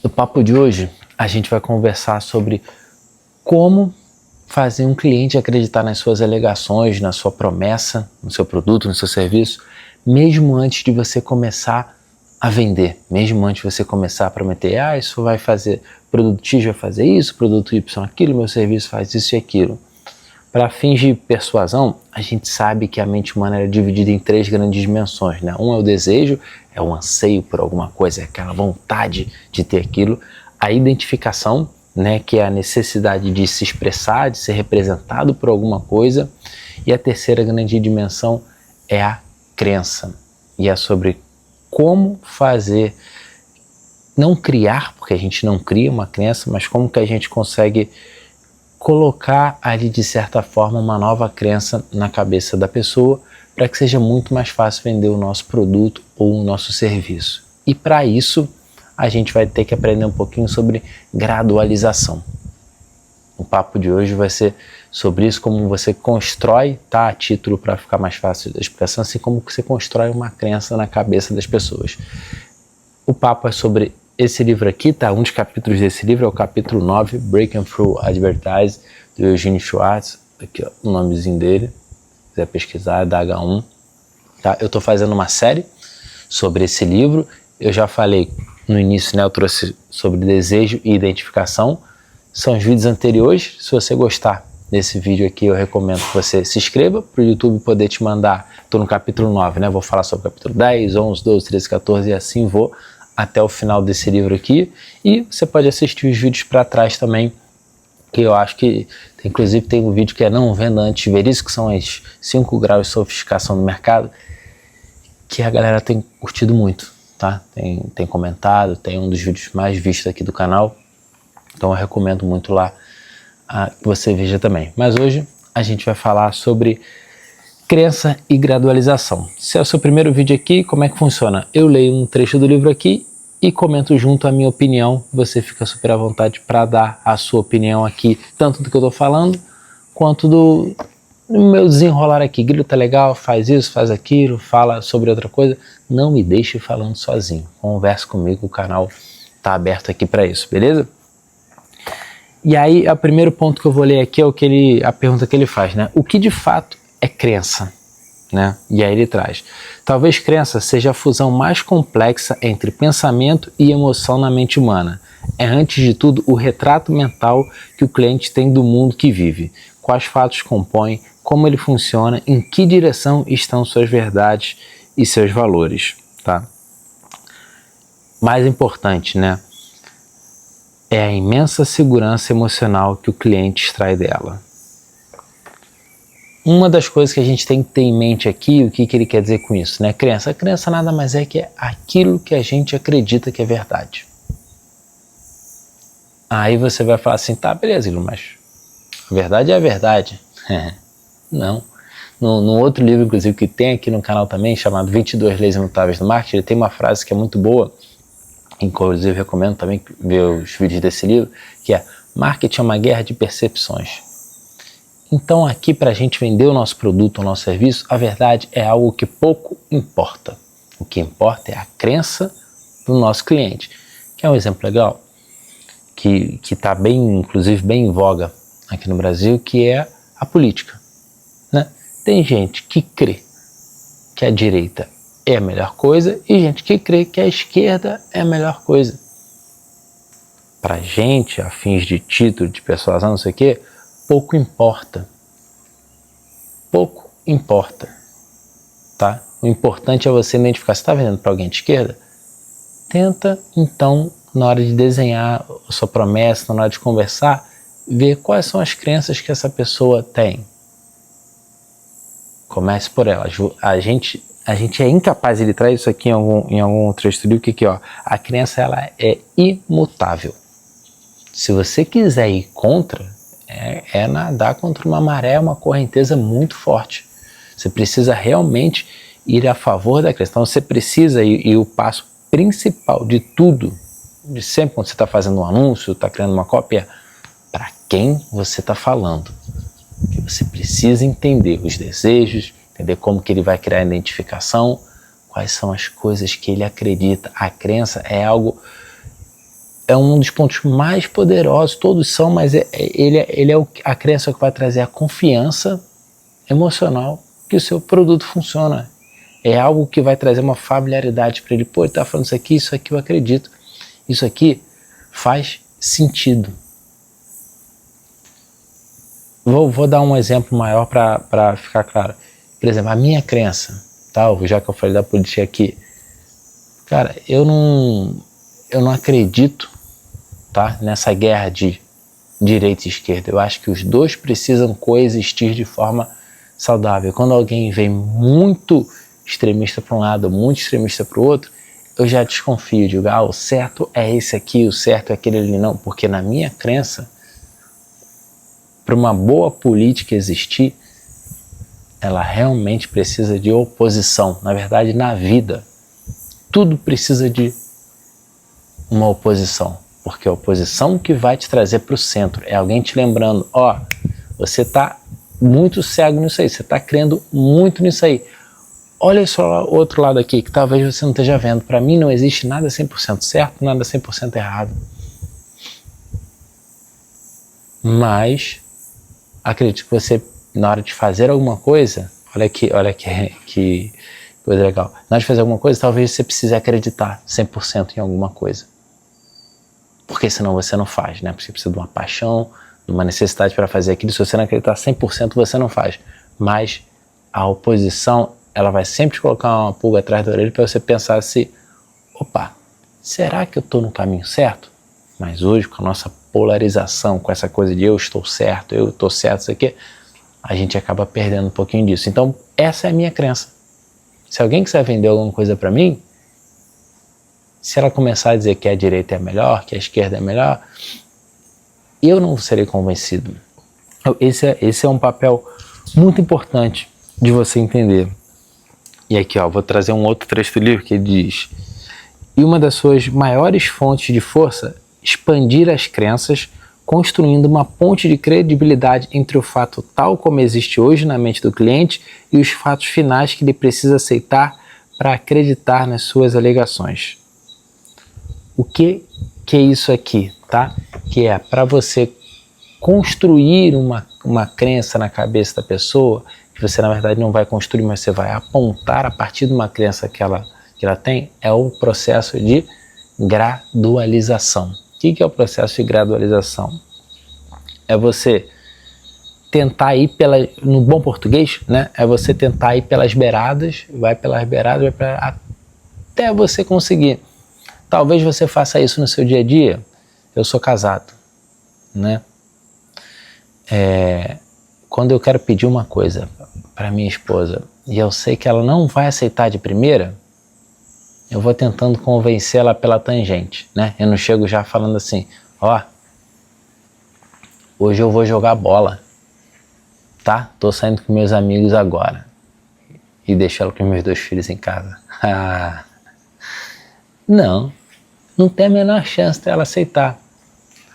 No papo de hoje, a gente vai conversar sobre como fazer um cliente acreditar nas suas alegações, na sua promessa, no seu produto, no seu serviço, mesmo antes de você começar a vender, mesmo antes de você começar a prometer, isso vai fazer, produto X vai fazer isso, produto Y aquilo, meu serviço faz isso e aquilo. Para fins de persuasão, a gente sabe que a mente humana é dividida em 3 grandes dimensões, né? Um é o desejo, é o anseio por alguma coisa, é aquela vontade de ter aquilo. A identificação, né, que é a necessidade de se expressar, de ser representado por alguma coisa. E a terceira grande dimensão é a crença. E é sobre como fazer, não criar, porque a gente não cria uma crença, mas como que a gente consegue colocar ali de certa forma uma nova crença na cabeça da pessoa para que seja muito mais fácil vender o nosso produto ou o nosso serviço. E para isso a gente vai ter que aprender um pouquinho sobre gradualização. O papo de hoje vai ser sobre isso, como você constrói, tá? A título para ficar mais fácil da explicação, assim como você constrói uma crença na cabeça das pessoas. O papo é sobre esse livro aqui, tá? Um dos capítulos desse livro é o capítulo 9, Breaking Through Advertising, do Eugene Schwartz. Aqui, ó, o nomezinho dele. Se quiser pesquisar, é da H1. Tá? Eu tô fazendo uma série sobre esse livro. Eu já falei no início, né? Eu trouxe sobre desejo e identificação. São os vídeos anteriores. Se você gostar desse vídeo aqui, eu recomendo que você se inscreva para o YouTube poder te mandar. Tô no capítulo 9, né? Vou falar sobre o capítulo 10, 11, 12, 13, 14 e assim vou até o final desse livro aqui, e você pode assistir os vídeos para trás também, que eu acho que, inclusive tem um vídeo que é não venda antes de ver isso, que são as 5 graus de sofisticação do mercado, que a galera tem curtido muito, tá? Tem comentado, tem um dos vídeos mais vistos aqui do canal, então eu recomendo muito lá que você veja também. Mas hoje a gente vai falar sobre crença e gradualização. Se é o seu primeiro vídeo aqui, como é que funciona? Eu leio um trecho do livro aqui e comento junto a minha opinião. Você fica super à vontade para dar a sua opinião aqui, tanto do que eu estou falando, quanto do meu desenrolar aqui. Grita legal, faz isso, faz aquilo, fala sobre outra coisa. Não me deixe falando sozinho. Converse comigo, o canal está aberto aqui para isso, beleza? E aí, o primeiro ponto que eu vou ler aqui é a pergunta que ele faz, né? O que de fato é crença, né? E aí ele traz: talvez crença seja a fusão mais complexa entre pensamento e emoção na mente humana. É, antes de tudo, o retrato mental que o cliente tem do mundo que vive. Quais fatos compõem, como ele funciona, em que direção estão suas verdades e seus valores, tá? Mais importante, né? É a imensa segurança emocional que o cliente extrai dela. Uma das coisas que a gente tem que ter em mente aqui, o que ele quer dizer com isso, né? Crença. A crença nada mais é que é aquilo que a gente acredita que é verdade. Aí você vai falar assim, tá, beleza, mas a verdade é a verdade. Não. No outro livro, inclusive, que tem aqui no canal também, chamado 22 Leis Imutáveis do Marketing, ele tem uma frase que é muito boa, inclusive recomendo também ver os vídeos desse livro, que é: marketing é uma guerra de percepções. Então aqui, para a gente vender o nosso produto, o nosso serviço, a verdade é algo que pouco importa. O que importa é a crença do nosso cliente. Que é um exemplo legal, que está bem, inclusive bem em voga aqui no Brasil, que é a política, né? Tem gente que crê que a direita é a melhor coisa e gente que crê que a esquerda é a melhor coisa. Para gente, a fins de título, de persuasão, não sei o quê, pouco importa. Pouco importa, tá? O importante é você identificar. Você está vendendo para alguém de esquerda? Tenta, então, na hora de desenhar a sua promessa, na hora de conversar, ver quais são as crenças que essa pessoa tem. Comece por ela. A gente é incapaz, ele traz isso aqui em algum outro estudo, que ó, a crença ela é imutável. Se você quiser ir contra, é nadar contra uma maré, uma correnteza muito forte. Você precisa realmente ir a favor da crença. Então você precisa ir, e o passo principal de tudo, de sempre quando você está fazendo um anúncio, está criando uma cópia, para quem você está falando. Porque você precisa entender os desejos, entender como que ele vai criar a identificação, quais são as coisas que ele acredita. A crença é algo é um dos pontos mais poderosos, todos são, mas ele é a crença que vai trazer a confiança emocional que o seu produto funciona. É algo que vai trazer uma familiaridade para ele. Pô, ele está falando isso aqui eu acredito. Isso aqui faz sentido. Vou dar um exemplo maior para ficar claro. Por exemplo, a minha crença, tá? Já que eu falei da política aqui, cara, eu não acredito, tá, nessa guerra de direita e esquerda. Eu acho que os dois precisam coexistir de forma saudável. Quando alguém vem muito extremista para um lado, muito extremista para o outro, eu já desconfio, digo, o certo é esse aqui, o certo é aquele ali. Não, porque na minha crença, para uma boa política existir, ela realmente precisa de oposição. Na verdade, na vida, tudo precisa de uma oposição, porque é a oposição que vai te trazer para o centro. É alguém te lembrando, você está muito cego nisso aí, você está crendo muito nisso aí. Olha só o outro lado aqui, que talvez você não esteja vendo. Para mim não existe nada 100% certo, nada 100% errado. Mas acredito que você, na hora de fazer alguma coisa, olha que coisa legal. Na hora de fazer alguma coisa, talvez você precise acreditar 100% em alguma coisa. Porque senão você não faz, né? Porque você precisa de uma paixão, de uma necessidade para fazer aquilo. Se você não acreditar 100%, você não faz. Mas a oposição, ela vai sempre te colocar uma pulga atrás da orelha para você pensar assim, será que eu estou no caminho certo? Mas hoje, com a nossa polarização, com essa coisa de eu estou certo, isso aqui, a gente acaba perdendo um pouquinho disso. Então, essa é a minha crença. Se alguém quiser vender alguma coisa para mim, se ela começar a dizer que a direita é melhor, que a esquerda é melhor, eu não serei convencido. Esse é um papel muito importante de você entender. E aqui, vou trazer um outro trecho do livro que ele diz: e uma das suas maiores fontes de força, expandir as crenças, construindo uma ponte de credibilidade entre o fato tal como existe hoje na mente do cliente e os fatos finais que ele precisa aceitar para acreditar nas suas alegações. O que é isso aqui, tá? Que é para você construir uma crença na cabeça da pessoa, que você na verdade não vai construir, mas você vai apontar a partir de uma crença que ela tem, é o processo de gradualização. O que é o processo de gradualização? É você tentar ir no bom português, né? É você tentar ir pelas beiradas, vai até você conseguir. Talvez você faça isso no seu dia a dia. Eu sou casado, né? Quando eu quero pedir uma coisa para minha esposa e eu sei que ela não vai aceitar de primeira, eu vou tentando convencê-la pela tangente, né? Eu não chego já falando assim, hoje eu vou jogar bola, tá? Tô saindo com meus amigos agora. E deixo ela com meus 2 filhos em casa. Não tem a menor chance dela aceitar.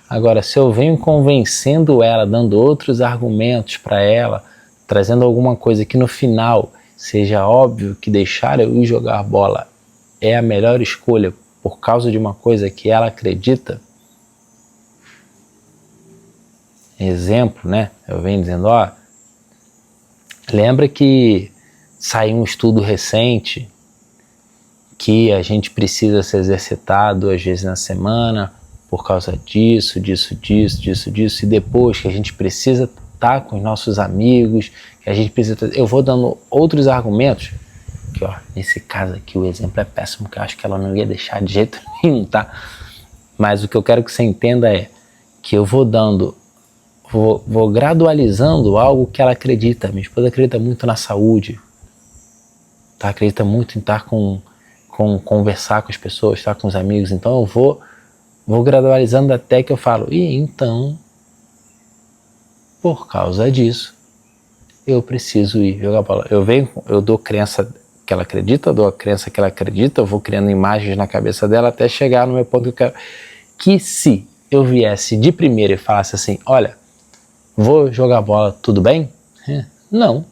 Agora, se eu venho convencendo ela, dando outros argumentos para ela, trazendo alguma coisa que no final seja óbvio que deixar eu ir jogar bola é a melhor escolha por causa de uma coisa que ela acredita. Exemplo, né? Eu venho dizendo, lembra que saiu um estudo recente que a gente precisa se exercitar 2 vezes na semana por causa disso, e depois que a gente precisa estar com os nossos amigos, que a gente precisa... Eu vou dando outros argumentos, que nesse caso aqui o exemplo é péssimo, que eu acho que ela não ia deixar de jeito nenhum, tá? Mas o que eu quero que você entenda é que eu vou gradualizando algo que ela acredita. Minha esposa acredita muito na saúde, tá? Acredita muito em estar conversar com as pessoas, estar com os amigos. Então eu vou gradualizando até que eu falo, então, por causa disso, eu preciso ir jogar bola. Eu dou crença que ela acredita, dou a crença que ela acredita, eu vou criando imagens na cabeça dela até chegar no meu ponto que eu quero. Que se eu viesse de primeira e falasse assim, olha, vou jogar bola, tudo bem? Não.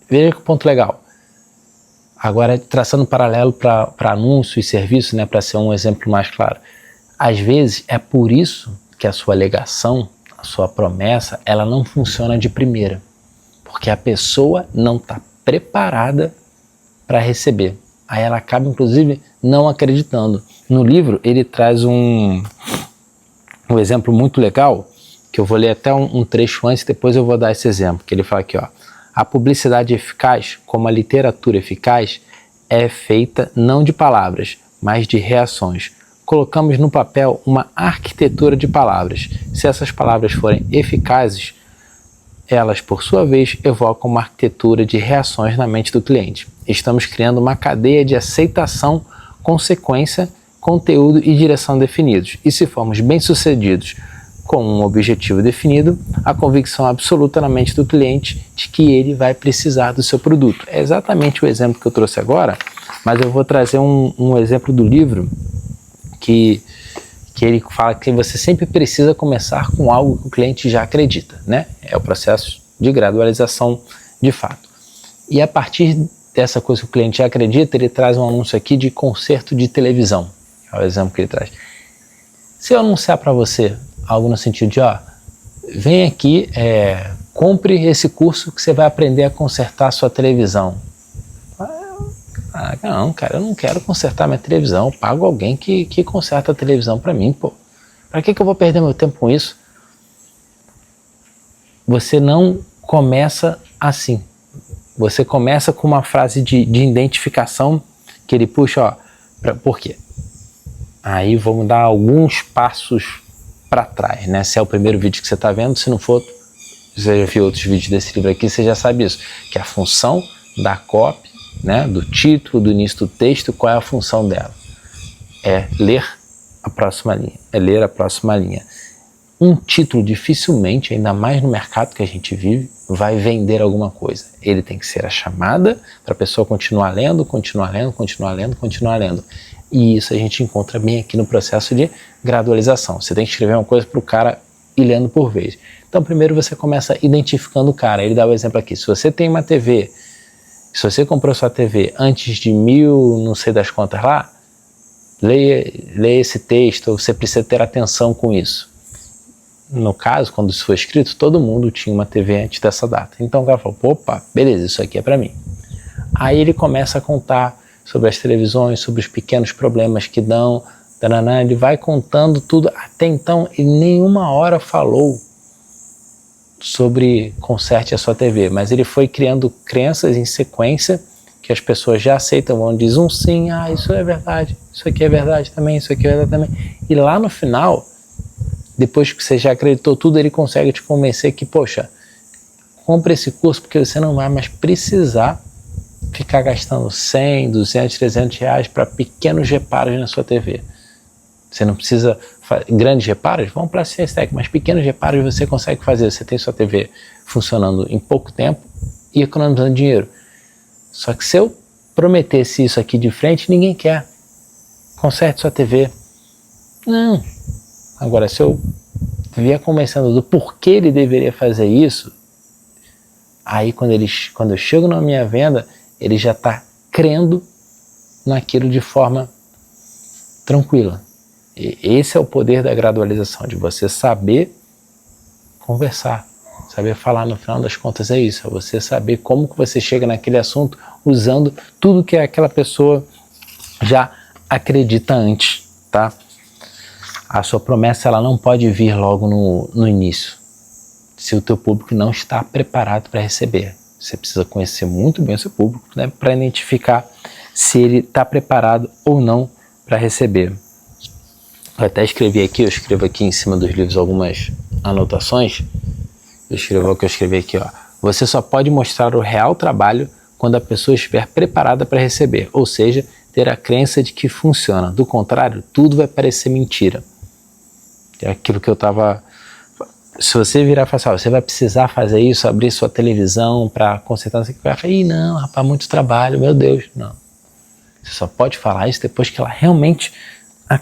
Veja que ponto legal. Agora, traçando um paralelo para anúncio e serviço, né, para ser um exemplo mais claro. Às vezes, é por isso que a sua alegação, a sua promessa, ela não funciona de primeira. Porque a pessoa não está preparada para receber. Aí ela acaba, inclusive, não acreditando. No livro, ele traz um exemplo muito legal, que eu vou ler até um trecho antes, depois eu vou dar esse exemplo, que ele fala aqui, ó. A publicidade eficaz, como a literatura eficaz, é feita não de palavras, mas de reações. Colocamos no papel uma arquitetura de palavras. Se essas palavras forem eficazes, elas, por sua vez, evocam uma arquitetura de reações na mente do cliente. Estamos criando uma cadeia de aceitação, consequência, conteúdo e direção definidos. E se formos bem-sucedidos com um objetivo definido, a convicção absoluta na mente do cliente de que ele vai precisar do seu produto. É exatamente o exemplo que eu trouxe agora, mas eu vou trazer um exemplo do livro que ele fala que você sempre precisa começar com algo que o cliente já acredita, né? É o processo de gradualização de fato. E a partir dessa coisa que o cliente já acredita, ele traz um anúncio aqui de concerto de televisão. É o exemplo que ele traz. Se eu anunciar para você algo no sentido de, ó, vem aqui, compre esse curso que você vai aprender a consertar a sua televisão. Não, cara, eu não quero consertar minha televisão, eu pago alguém que conserta a televisão para mim, pô. Para que eu vou perder meu tempo com isso? Você não começa assim. Você começa com uma frase de identificação que ele puxa, ó, por quê? Aí vamos dar alguns passos para trás, né? Se é o primeiro vídeo que você está vendo, se não for, você já viu outros vídeos desse livro aqui, você já sabe isso, que a função da copy, né, do título, do início do texto, qual é a função dela? É ler a próxima linha, é ler a próxima linha. Um título dificilmente, ainda mais no mercado que a gente vive, vai vender alguma coisa. Ele tem que ser a chamada para a pessoa continuar lendo, continuar lendo, continuar lendo, continuar lendo. E isso a gente encontra bem aqui no processo de gradualização. Você tem que escrever uma coisa para o cara ir lendo por vez. Então, primeiro você começa identificando o cara. Ele dá o exemplo aqui. Se você tem uma TV, se você comprou sua TV antes de 1000, não sei das contas lá, leia esse texto, você precisa ter atenção com isso. No caso, quando isso foi escrito, todo mundo tinha uma TV antes dessa data. Então o cara falou, opa, beleza, isso aqui é para mim. Aí ele começa a contar sobre as televisões, sobre os pequenos problemas que dão, ele vai contando tudo. Até então, ele nenhuma hora falou sobre conserte a sua TV, mas ele foi criando crenças em sequência que as pessoas já aceitam, vão dizer um sim, isso é verdade, isso aqui é verdade também, isso aqui é verdade também. E lá no final, depois que você já acreditou tudo, ele consegue te convencer que, poxa, compre esse curso porque você não vai mais precisar ficar gastando 100, 200, 300 reais para pequenos reparos na sua TV. Você não precisa grandes reparos, vão para a CSTEC, mas pequenos reparos você consegue fazer. Você tem sua TV funcionando em pouco tempo e economizando dinheiro. Só que se eu prometesse isso aqui de frente, ninguém quer. Conserte sua TV. Não. Agora, se eu vier conversando do porquê ele deveria fazer isso, aí quando eu chego na minha venda, ele já está crendo naquilo de forma tranquila. E esse é o poder da gradualização, de você saber conversar, saber falar. No final das contas é isso, é você saber como que você chega naquele assunto usando tudo que aquela pessoa já acredita antes, tá? A sua promessa ela não pode vir logo no início, se o teu público não está preparado para receber. Você precisa conhecer muito bem o seu público, né, para identificar se ele está preparado ou não para receber. Eu até escrevi aqui, eu escrevo aqui em cima dos livros algumas anotações. Eu escrevo o que eu escrevi aqui, ó. Você só pode mostrar o real trabalho quando a pessoa estiver preparada para receber, ou seja, ter a crença de que funciona. Do contrário, tudo vai parecer mentira. É aquilo que eu estava... Se você virar e falar assim, você vai precisar fazer isso, abrir sua televisão para consertar, você vai falar, não, rapaz, muito trabalho, meu Deus. Não. Você só pode falar isso depois que ela realmente está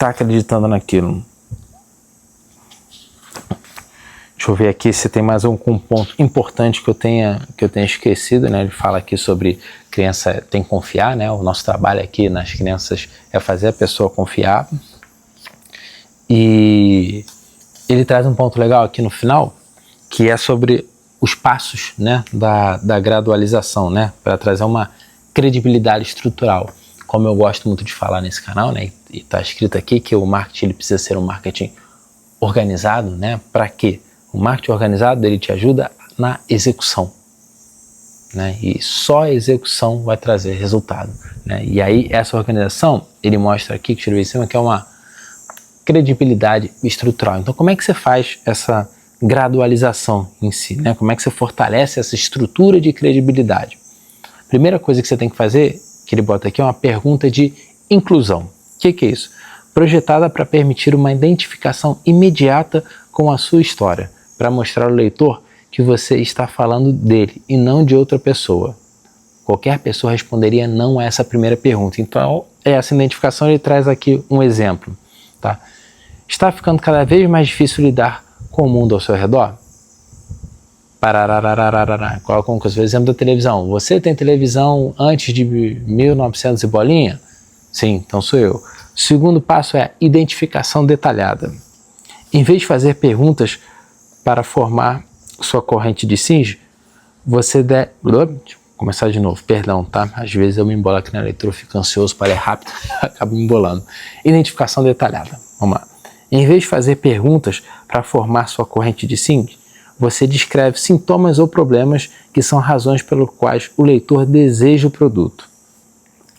acreditando naquilo. Deixa eu ver aqui se tem mais um ponto importante que eu tenha esquecido, né? Ele fala aqui sobre criança tem que confiar, né? O nosso trabalho aqui nas crianças é fazer a pessoa confiar. E ele traz um ponto legal aqui no final, que é sobre os passos, né, da gradualização, né, para trazer uma credibilidade estrutural. Como eu gosto muito de falar nesse canal, né, e está escrito aqui que o marketing ele precisa ser um marketing organizado, né, para quê? O marketing organizado ele te ajuda na execução, né, e só a execução vai trazer resultado, né, e aí essa organização, ele mostra aqui, que escreveu em cima, que é uma credibilidade estrutural. Então, como é que você faz essa gradualização em si, né? Como é que você fortalece essa estrutura de credibilidade? Primeira coisa que você tem que fazer, que ele bota aqui, é uma pergunta de inclusão. O que é isso? Projetada para permitir uma identificação imediata com a sua história, para mostrar ao leitor que você está falando dele e não de outra pessoa. Qualquer pessoa responderia não a essa primeira pergunta. Então, essa identificação ele traz aqui um exemplo, tá? Está ficando cada vez mais difícil lidar com o mundo ao seu redor? Colocam o exemplo da televisão. Você tem televisão antes de 1900 e bolinha? Sim, então sou eu. O segundo passo é identificação detalhada. Em vez de fazer perguntas para formar sua corrente de sims, você deve... Deixa eu começar de novo, perdão, tá? Às vezes eu me embolo aqui na leitura, fico ansioso para ler rápido, acabo me embolando. Identificação detalhada. Vamos lá. Em vez de fazer perguntas para formar sua corrente de sims, você descreve sintomas ou problemas que são razões pelas quais o leitor deseja o produto.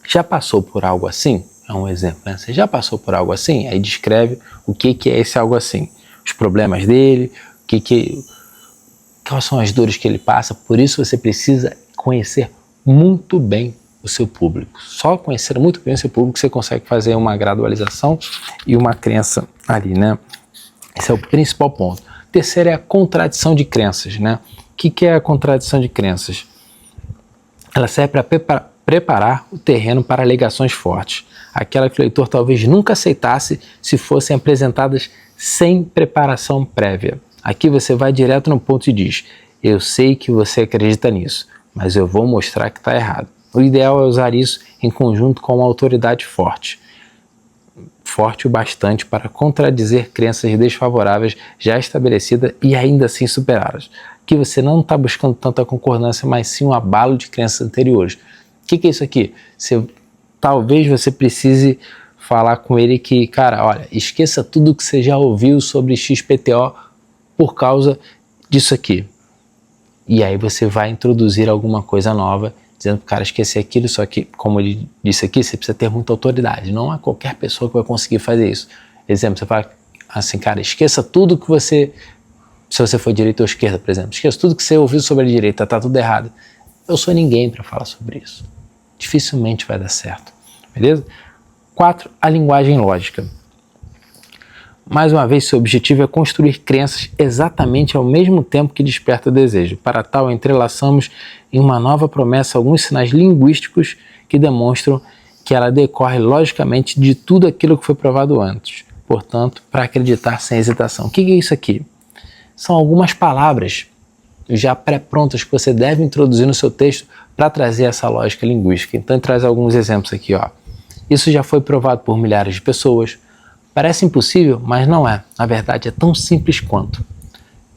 Já passou por algo assim? É um exemplo, né? Você já passou por algo assim? Aí descreve o que é esse algo assim. Os problemas dele, quais são as dores que ele passa. Por isso você precisa conhecer muito bem o seu público. Só conhecer muito bem o seu público você consegue fazer uma gradualização e uma crença ali, né? Esse é o principal ponto. Terceiro é a contradição de crenças, né? O que é a contradição de crenças? Ela serve para preparar o terreno para alegações fortes, aquela que o leitor talvez nunca aceitasse se fossem apresentadas sem preparação prévia. Aqui você vai direto no ponto e diz: eu sei que você acredita nisso, mas eu vou mostrar que está errado. O ideal é usar isso em conjunto com uma autoridade forte o bastante para contradizer crenças desfavoráveis já estabelecidas e ainda assim superá-las. Aqui você não está buscando tanta concordância, mas sim um abalo de crenças anteriores. O que é isso aqui? Talvez você precise falar com ele que, cara, olha, esqueça tudo que você já ouviu sobre XPTO por causa disso aqui. E aí você vai introduzir alguma coisa nova, dizendo para o cara esquecer aquilo, só que, como ele disse aqui, você precisa ter muita autoridade. Não é qualquer pessoa que vai conseguir fazer isso. Exemplo, você fala assim, cara, esqueça tudo que você... Se você for direita ou esquerda, por exemplo, esqueça tudo que você ouviu sobre a direita, tá tudo errado. Eu sou ninguém para falar sobre isso. Dificilmente vai dar certo. Beleza? 4. A linguagem lógica. Mais uma vez, seu objetivo é construir crenças exatamente ao mesmo tempo que desperta o desejo. Para tal, entrelaçamos em uma nova promessa alguns sinais linguísticos que demonstram que ela decorre logicamente de tudo aquilo que foi provado antes. Portanto, para acreditar sem hesitação. O que é isso aqui? São algumas palavras já pré-prontas que você deve introduzir no seu texto para trazer essa lógica linguística. Então, ele traz alguns exemplos aqui, ó. Isso já foi provado por milhares de pessoas. Parece impossível, mas não é. Na verdade, é tão simples quanto.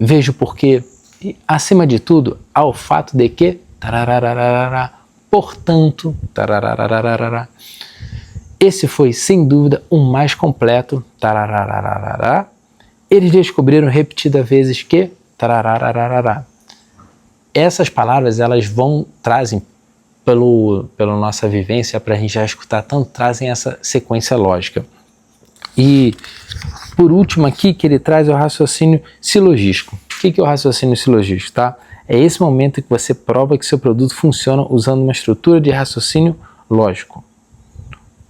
Vejo porque, e, acima de tudo, há o fato de que, portanto, esse foi, sem dúvida, o mais completo, eles descobriram repetidas vezes que, essas palavras, elas trazem, pela nossa vivência, para a gente já escutar tanto, trazem essa sequência lógica. E, por último aqui, que ele traz é o raciocínio silogístico. O que é o raciocínio silogístico? Tá? É esse momento que você prova que seu produto funciona usando uma estrutura de raciocínio lógico.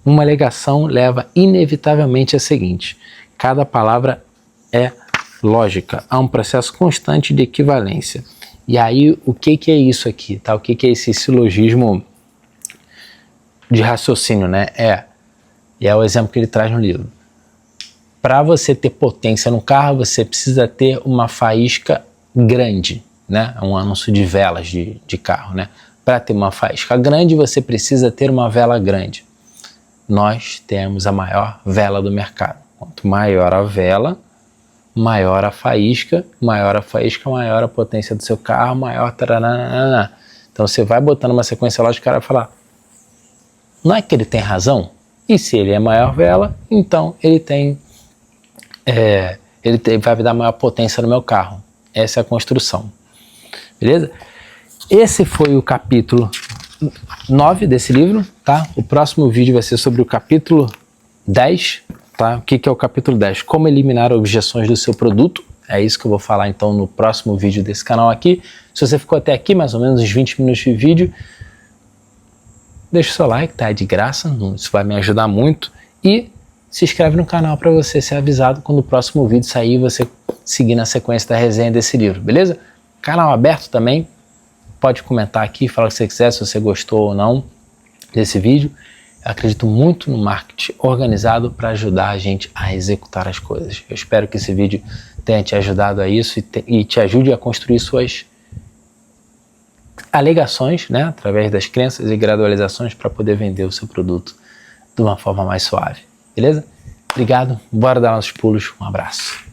Uma alegação leva inevitavelmente a seguinte: cada palavra é lógica, há um processo constante de equivalência. E aí, o que é isso aqui? Tá? O que é esse silogismo de raciocínio? Né? É o exemplo que ele traz no livro. Para você ter potência no carro, você precisa ter uma faísca grande, né? Um anúncio de velas de carro, né? para ter uma faísca grande, você precisa ter uma vela grande. Nós temos a maior vela do mercado. Quanto maior a vela, maior a faísca, maior a potência do seu carro, maior... Taranana. Então você vai botando uma sequência lógica, o cara vai falar, não é que ele tem razão? E se ele é maior vela, então ele vai dar maior potência no meu carro. Essa é a construção. Beleza? Esse foi o capítulo 9 desse livro, tá? O próximo vídeo vai ser sobre o capítulo 10, tá? O que é o capítulo 10? Como eliminar objeções do seu produto. É isso que eu vou falar então no próximo vídeo desse canal aqui. Se você ficou até aqui, mais ou menos uns 20 minutos de vídeo, deixa o seu like, tá? É de graça, isso vai me ajudar muito. E se inscreve no canal para você ser avisado quando o próximo vídeo sair e você seguir na sequência da resenha desse livro, beleza? Canal aberto também. Pode comentar aqui, falar o que você quiser, se você gostou ou não desse vídeo. Eu acredito muito no marketing organizado para ajudar a gente a executar as coisas. Eu espero que esse vídeo tenha te ajudado a isso e te ajude a construir suas alegações, né, através das crenças e gradualizações para poder vender o seu produto de uma forma mais suave. Beleza? Obrigado, bora dar nossos pulos, um abraço.